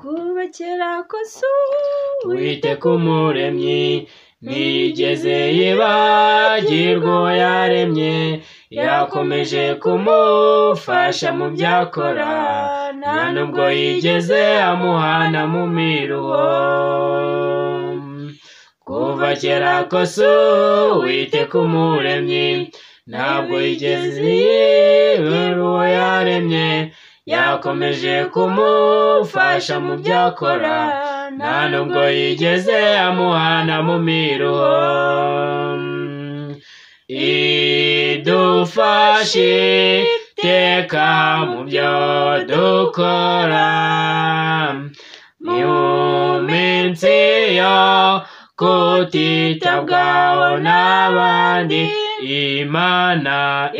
kuva kera kose Uwiteka umuremyi ntiyigeze yibagirwa uwo yaremye, yakomeje kumufasha mu byakora, nta nubwo yigeze amuhana mu miruho. Kuva kera kose Uwiteka umuremyi ntabwo yigeze yibagirwa uwo yaremye, yakomeje kumufasha mu byakora, nta nubwo yigeze amuhana mu miruho. Idufashe iteka mu byo dukora, mu minsi yo kutitabwaho n'abandi,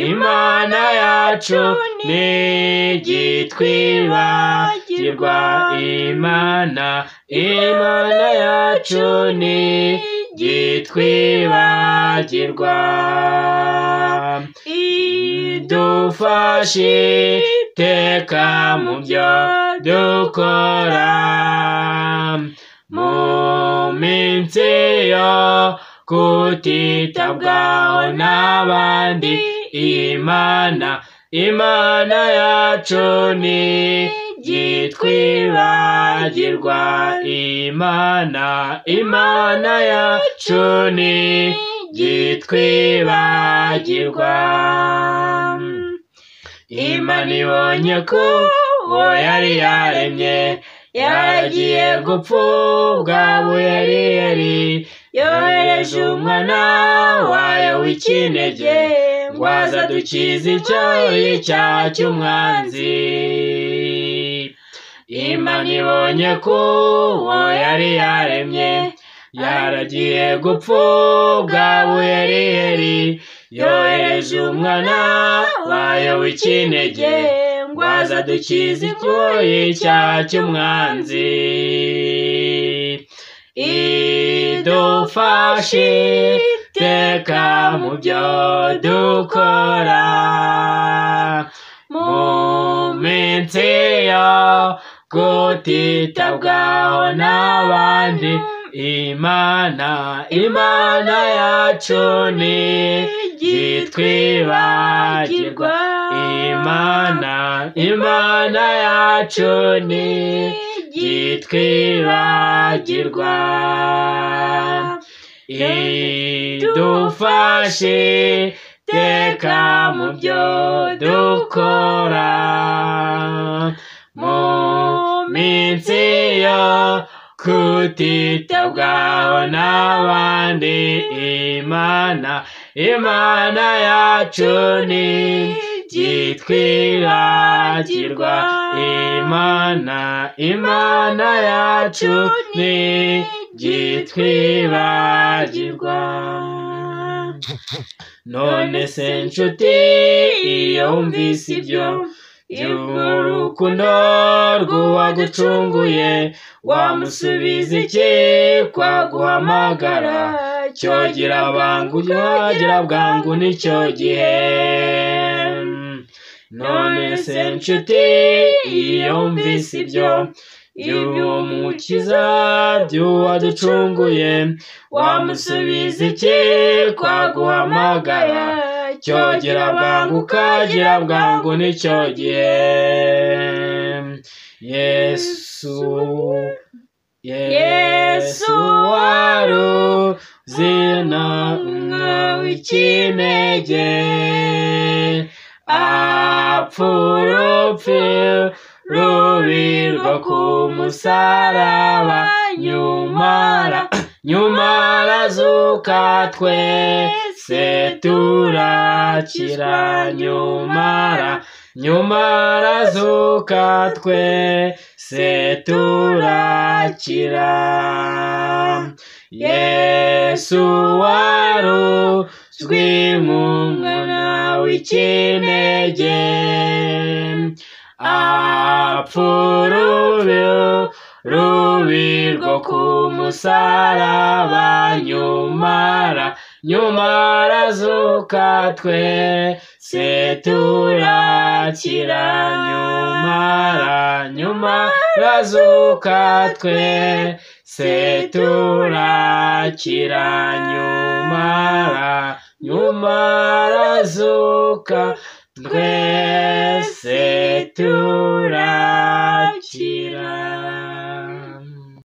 Imana yacu ntigitwibagirwa, Imana yacu ntigitwibagirwa. Idufashe iteka mu byo dukora, mu minsi yo kutitabwaho n'abandi, Imana yacu ntigitwibagirwa, Imana yacu ntigitwibagirwa. Imana ibonye ko uwo yari yaremye yaragiye gupfa ubwa buyeri, yohereje umwana wayo w'ikinege ngo aze adukize icyaha cy'umwanzi. Imana ibonye ko uwo yari yaremye yaragiye gupfa ubwa buyeri, yohereje umwana wayo w'ikinege ngo aze adukize icyaha cy'umwanzi. Idufashe iteka mu byo dukora, mu minsi yo kutitabwaho n'abandi, Imana yacu ntigitwibagirwa, Imana yacu ntigitwibagirwa. Idufashe iteka mu byo dukora, mu minsi yo kutitabwaho n'abandi, Imana yacu ntigitwibagirwa, Imana yacu ntigitwibagirwa. None se nshuti, iyo wumvise ibyo by'urukundo rw'uwagucunguye, wamusubiza iki kwaguhamagara? Cyogira bwangu nicyo gihe. None se nshuti, iyo wumvise ibyo by'umukiza by'uwaducunguye, wamusubiza iki kwaguhamagara? Cyogira bwangu nicyo gihe. Yesu waruzina w'ikinege, apfa urupfu rubi rwo ku musaraba, nyuma arazuka twese turakira, nyuma arazuka twese turakira. Yesu waruzwi nk'umwana w'ikinege, apfa urupfu rubi rwo ku musaraba, nyuma arazuka twese turakira, nyuma arazuka twese turakira, nyuma arazuka twese turakira.